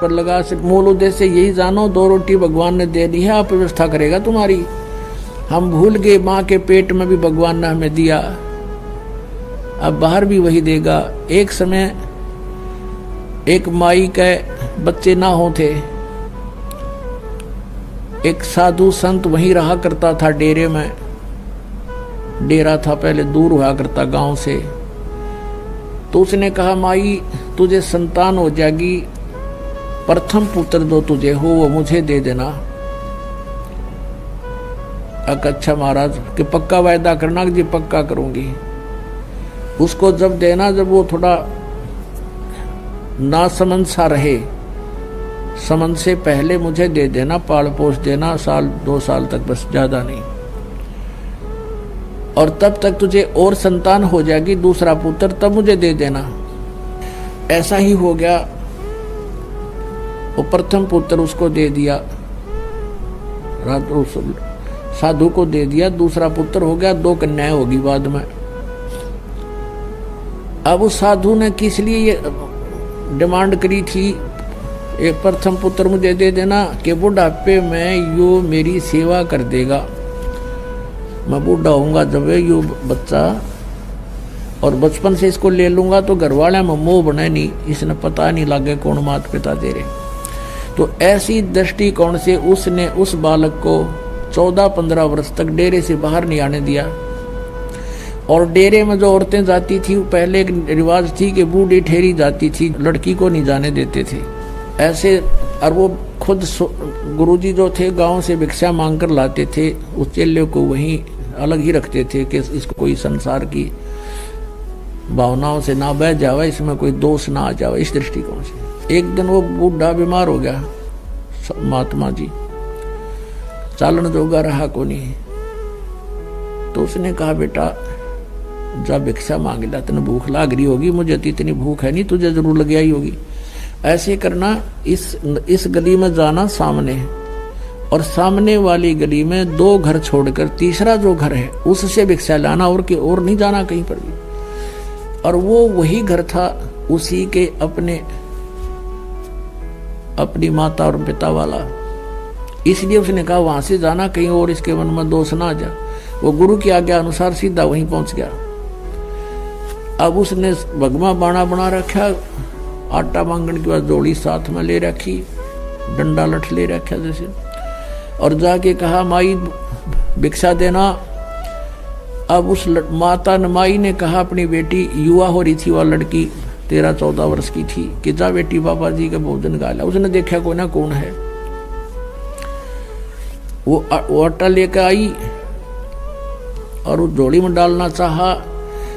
पर लगा। मूल उद्देश्य यही जानो, 2 रोटी भगवान ने दे दी है, आप व्यवस्था करेगा तुम्हारी। हम भूल गए माँ के पेट में भी भगवान ने हमें दिया, अब बाहर भी वही देगा। एक समय एक माई के बच्चे ना हो थे, एक साधु संत वहीं रहा करता था डेरे में। डेरा था पहले, दूर हुआ करता गांव से। तो उसने कहा माई तुझे संतान हो जाएगी, प्रथम पुत्र जो तुझे हो वो मुझे दे देना। अच्छा महाराज कि पक्का वायदा करना कि जी पक्का करूंगी। उसको जब देना, जब वो थोड़ा नासमझ सा रहे, समझ से पहले मुझे दे देना, पाल पोस देना, 1-2 साल तक, बस ज्यादा नहीं। और तब तक तुझे और संतान हो जाएगी, दूसरा पुत्र, तब मुझे दे देना। ऐसा ही हो गया। वो प्रथम पुत्र उसको दे दिया, साधु को दे दिया। दूसरा पुत्र हो गया, 2 कन्याएं होगी बाद में। अब उस साधु ने किस लिए ये डिमांड करी थी, एक प्रथम पुत्र मुझे दे देना कि बुढ़ापे में यो मेरी सेवा कर देगा। मैं बूढ़ा होऊंगा जब यो बच्चा, और बचपन से इसको ले लूंगा तो घर वाले में मोह बने नहीं, इसने पता नहीं लगे कौन माता पिता तेरे। तो ऐसी दृष्टिकोण से उसने उस बालक को 14-15 वर्ष तक डेरे से बाहर नहीं आने दिया। और डेरे में जो औरतें जाती थी, वो पहले एक रिवाज थी कि बूढ़ी ठहरी जाती थी, लड़की को नहीं जाने देते थे ऐसे। और वो खुद गुरुजी जो थे गांव से भिक्षा मांग कर लाते थे, उस चेले को वहीं अलग ही रखते थे कि इसको कोई संसार की भावनाओं से ना बह जावे, इसमें कोई दोष ना आ जावे, इस दृष्टिकोण से। एक दिन वो बूढ़ा बीमार हो गया, महात्मा जी चालन जोगा रहा को नहीं। तो उसने कहा बेटा जा भिक्षा मांग ला, तेने भूख लाग रही होगी, मुझे तो इतनी भूख है नहीं, तुझे जरूर लग आई होगी। ऐसे करना, इस गली में जाना सामने, और सामने वाली गली में 2 घर छोड़कर तीसरा जो घर है उससे भिक्षा लाना, और नहीं जाना कहीं पर भी। और वो वही घर था उसी के अपनी माता और पिता वाला, इसलिए उसने कहा वहां से जाना, कहीं और इसके मन में दोष ना आ जा। वो गुरु की आज्ञा अनुसार सीधा वहीं पहुंच गया। अब उसने भगवा बाणा बना रखा, आटा मांगने के बाद जोड़ी साथ में ले रखी, डंडा लठ ले रखा जैसे, और जाके कहा माई भिक्षा देना। अब उस माता माई ने कहा अपनी बेटी, युवा हो रही थी वह लड़की, 13-14 वर्ष की थी, कि जा बेटी बाबा जी का भोजन गाला। उसने देखा कोई ना कौन है, वो आटा लेकर आई और वो जोड़ी में डालना चाहा।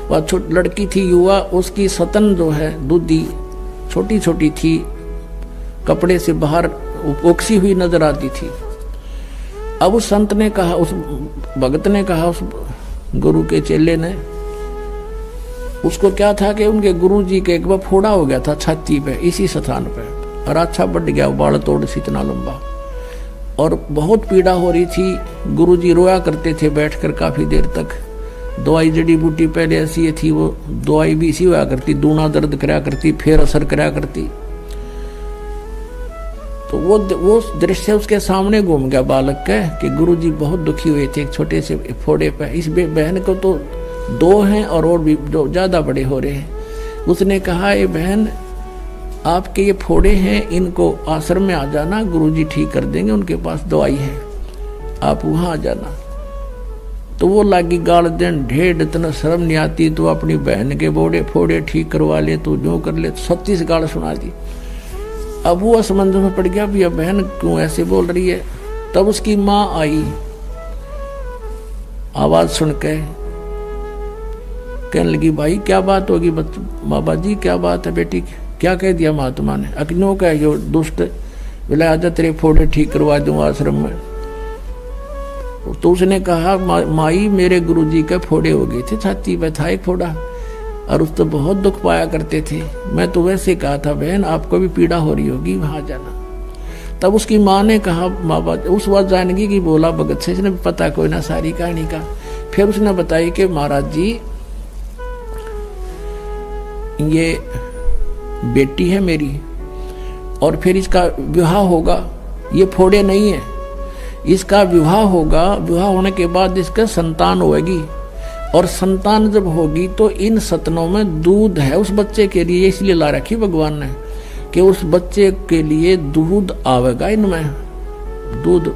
वह छोटी लड़की थी युवा, उसकी सतन जो है दूधी छोटी छोटी थी, कपड़े से बाहर ओक्सी हुई नजर आती थी। अब उस संत ने कहा, उस भगत ने कहा, उस गुरु के चेले ने, उसको क्या था कि उनके गुरु जी के एक बार फोड़ा हो गया था छाती पे, इसी स्थान पे, और अच्छा बढ़ गया, बाल तोड़ से इतना लंबा, और बहुत पीड़ा हो रही थी। गुरु जी रोया करते थे बैठकर काफी देर तक। दवाई जड़ी बूटी पहले ऐसी थी, वो दवाई भी इसी हुआ करती, दूना दर्द कराया करती, फिर असर कराया करती। तो वो दृश्य उसके सामने घूम गया बालक के, कि गुरुजी बहुत दुखी हुए थे एक छोटे से फोड़े पे। इस बहन को तो 2 हैं और भी जो ज्यादा बड़े हो रहे हैं। उसने कहा ये बहन आपके ये फोड़े हैं, इनको आश्रम में आ जाना, गुरुजी ठीक कर देंगे, उनके पास दवाई है, आप वहां आ जाना। तो वो लागी गाल देन, ढेर इतना शर्म नहीं आती तो अपनी बहन के बोड़े फोड़े ठीक करवा ले, तो जो कर ले, 36 गाल सुना दी। अब वो असमंजस में पड़ गया, भैया बहन क्यों ऐसे बोल रही है। तब उसकी माँ आई, आवाज सुन के कहने लगी भाई क्या बात होगी बाबा जी, क्या बात है बेटी, क्या कह दिया महात्मा ने। अग्नो का यो दुष्ट बोला आजा तेरे फोड़े ठीक करवा दूं आश्रम में। तो उसने कहा माई मेरे गुरुजी के फोड़े हो गए थे, छाती पे था एक फोड़ा, और उस तो बहुत दुख पाया करते थे। मैं तो वैसे कहा था बहन आपको भी पीड़ा हो रही होगी, वहां जाना। तब उसकी माँ ने कहा बाबा, उस बात जानगी कि बोला भगत से, इसने पता कोई ना सारी कहानी का। फिर उसने बताई कि महाराज जी ये बेटी है मेरी, और फिर इसका विवाह होगा। ये फोड़े नहीं है, इसका विवाह होगा। विवाह होने के बाद इसका संतान होगी, और संतान जब होगी तो इन सतनों में दूध है उस बच्चे के लिए। इसलिए ला रखी भगवान ने कि उस बच्चे के लिए दूध आवेगा, इनमें दूध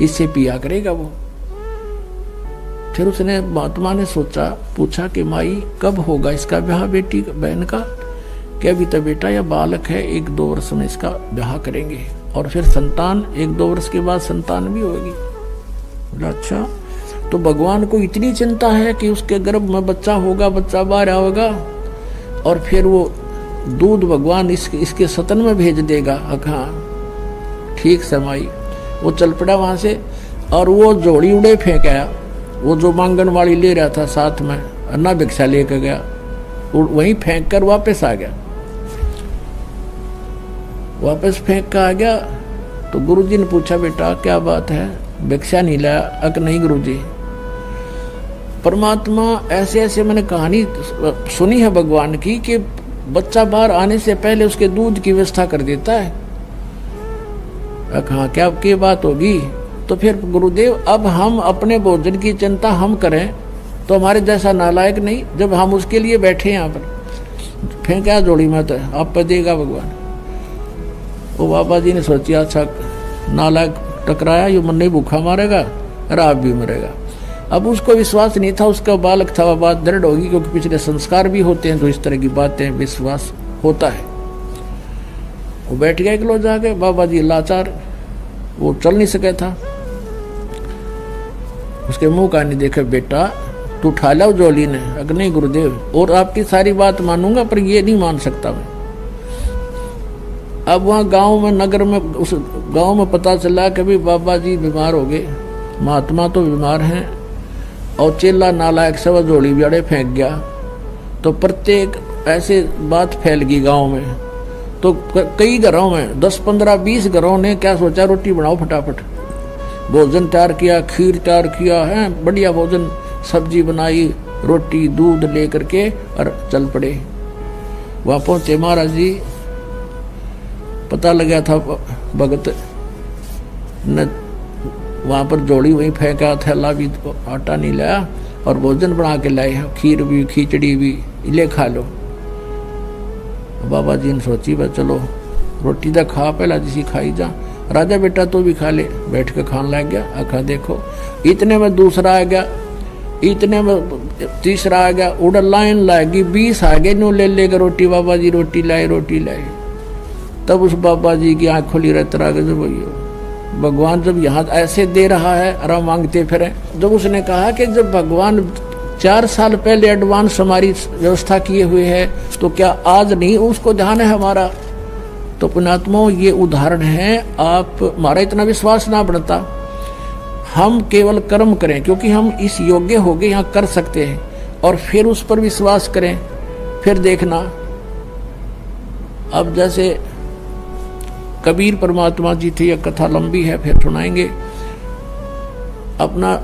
इससे पिया करेगा वो। फिर उसने महात्मा ने पूछा कि माई कब होगा इसका ब्याह बेटी बहन का? क्या अभी तो बेटा या बालक है, 1-2 वर्ष में इसका ब्याह करेंगे, और फिर संतान 1-2 वर्ष के बाद संतान भी होगी। अच्छा, तो भगवान को इतनी चिंता है कि उसके गर्भ में बच्चा होगा, बच्चा बाहर आएगा, और फिर वो दूध भगवान इसके सतन में भेज देगा। हाँ ठीक समाई। वो चल पड़ा वहां से, और वो जोड़ी उड़े फेंक आया। वो जो मांगन वाली ले रहा था साथ में, अन्ना भिक्षा लेकर गया, वहीं फेंक कर वापस आ गया। वापस फेंक कर आ गया तो गुरुजी ने पूछा, बेटा क्या बात है, भिक्षा नहीं लाया? अक नहीं गुरुजी, परमात्मा ऐसे ऐसे मैंने कहानी सुनी है भगवान की कि बच्चा बाहर आने से पहले उसके दूध की व्यवस्था कर देता है। हाँ क्या बात होगी? तो फिर गुरुदेव अब हम अपने भोजन की चिंता हम करें तो हमारे जैसा नालायक नहीं, जब हम उसके लिए बैठे यहाँ पर फेंका जोड़ी में तो आप पर देगा भगवान। वो बाबा जी ने सोचा अच्छा नालायक टकराया, ये मन नहीं भूखा मारेगा और आप भी मरेगा। अब उसको विश्वास नहीं था, उसका बालक था, वह बात दृढ़ होगी क्योंकि पिछले संस्कार भी होते हैं तो इस तरह की बातें विश्वास होता है। वो बैठ गया किलो जाके, बाबा जी लाचार, वो चल नहीं सके था। उसके मुंह का नहीं देखे, बेटा तू उठा ला जोली ने। अगर नहीं गुरुदेव, और आपकी सारी बात मानूंगा पर ये नहीं मान सकता मैं। अब वहाँ गांव में, नगर में, उस गांव में पता चला कि भाई बाबा जी बीमार हो गए, महात्मा तो बीमार हैं, और चेला नालायक सवा जोड़ी बियाड़े फेंक गया। तो प्रत्येक ऐसे बात फैल गई गांव में। तो कई घरों में 10, 15, 20 घरों ने क्या सोचा, रोटी बनाओ फटाफट। भोजन तैयार किया, खीर तैयार किया है, बढ़िया भोजन, सब्जी बनाई, रोटी दूध लेकर के और चल पड़े। वहां पहुंचे महाराज जी, पता लगा था भगत ने वहां पर जोड़ी वहीं फेंका, थैला भी आटा नहीं लाया, और भोजन बना के लाए, खीर भी खिचड़ी भी, ले खा लो। बाबा जी ने सोची भाई चलो रोटी तो खा, पहला जिसी खाई जा, राजा बेटा तो भी खा ले। बैठ के खाने लग गया। आखा देखो, इतने में दूसरा आ गया, इतने में तीसरा आ गया, उधर लाइन लाएगी, 20 आ गए, नो ले लेकर रोटी, बाबा जी रोटी लाए, रोटी लाए। तब उस बाबा जी की आंख खुली रहता रहा, जब भगवान जब यहाँ ऐसे दे रहा है और मांगते फिर। जब उसने कहा कि जब भगवान 4 साल पहले एडवांस हमारी व्यवस्था किए हुए है तो क्या आज नहीं उसको ध्यान है हमारा? तो पुण्यात्माओं ये उदाहरण है। आप हमारा इतना विश्वास ना बढ़ता, हम केवल कर्म करें क्योंकि हम इस योग्य हो गए, यहाँ कर सकते हैं, और फिर उस पर विश्वास करें, फिर देखना। अब जैसे कबीर परमात्मा जी थे, यह कथा लंबी है फिर सुनाएंगे। अपना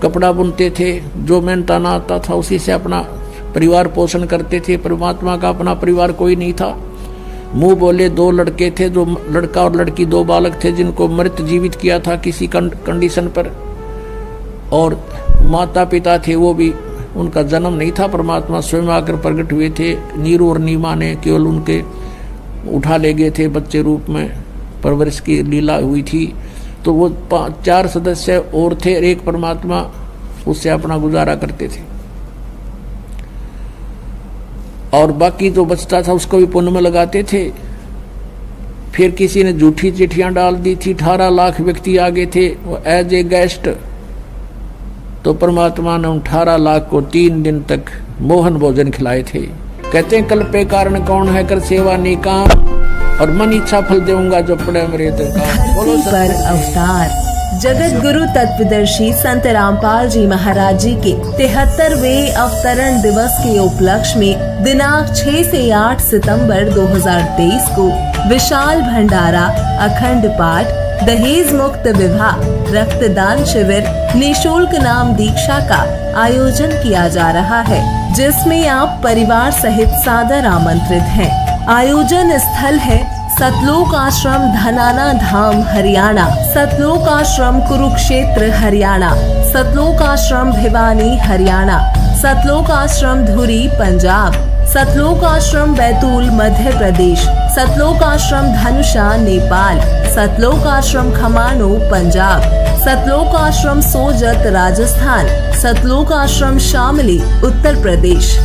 कपड़ा बुनते थे, जो मेहनताना आता था उसी से अपना परिवार पोषण करते थे। परमात्मा का अपना परिवार कोई नहीं था। मुंह बोले 2 लड़के थे, जो लड़का और लड़की 2 बालक थे जिनको मृत जीवित किया था किसी कंडीशन पर, और माता पिता थे वो भी, उनका जन्म नहीं था, परमात्मा स्वयं आकर प्रकट हुए थे। नीरू और नीमा ने केवल उनके उठा ले गए थे, बच्चे रूप में परवरिश की लीला हुई थी। तो वो 4 सदस्य और थे, एक परमात्मा, उससे अपना गुजारा करते थे, और बाकी जो बचता था उसको भी पुण्य में लगाते थे। फिर किसी ने झूठी चिट्ठियां डाल दी थी, 18 लाख व्यक्ति आगे थे वो एज ए गेस्ट। तो परमात्मा ने उन 18 लाख को 3 दिन तक मोहन भोजन खिलाए थे। कहते हैं कल पे कारण कौन है, कर सेवा निकाम, और मन इच्छा फल देऊंगा जो पड़े मेरे धरती पर अवतार जगत गुरु तत्वदर्शी संत रामपाल जी महाराज जी के 73वें अवतरण दिवस के उपलक्ष्य में दिनांक 6 से 8 सितंबर 2023 को विशाल भंडारा, अखंड पाठ, दहेज मुक्त विवाह, रक्तदान शिविर, निःशुल्क नाम दीक्षा का आयोजन किया जा रहा है, जिसमें आप परिवार सहित सादर आमंत्रित हैं। आयोजन स्थल है सतलोक आश्रम धनाना धाम हरियाणा, सतलोक आश्रम कुरुक्षेत्र हरियाणा, सतलोक आश्रम भिवानी हरियाणा, सतलोक आश्रम धुरी पंजाब, सतलोक आश्रम बैतूल मध्य प्रदेश, सतलोक आश्रम धनुषा नेपाल, सतलोक आश्रम खमानो पंजाब, सतलोक आश्रम सोजत राजस्थान, सतलोक आश्रम शामली उत्तर प्रदेश।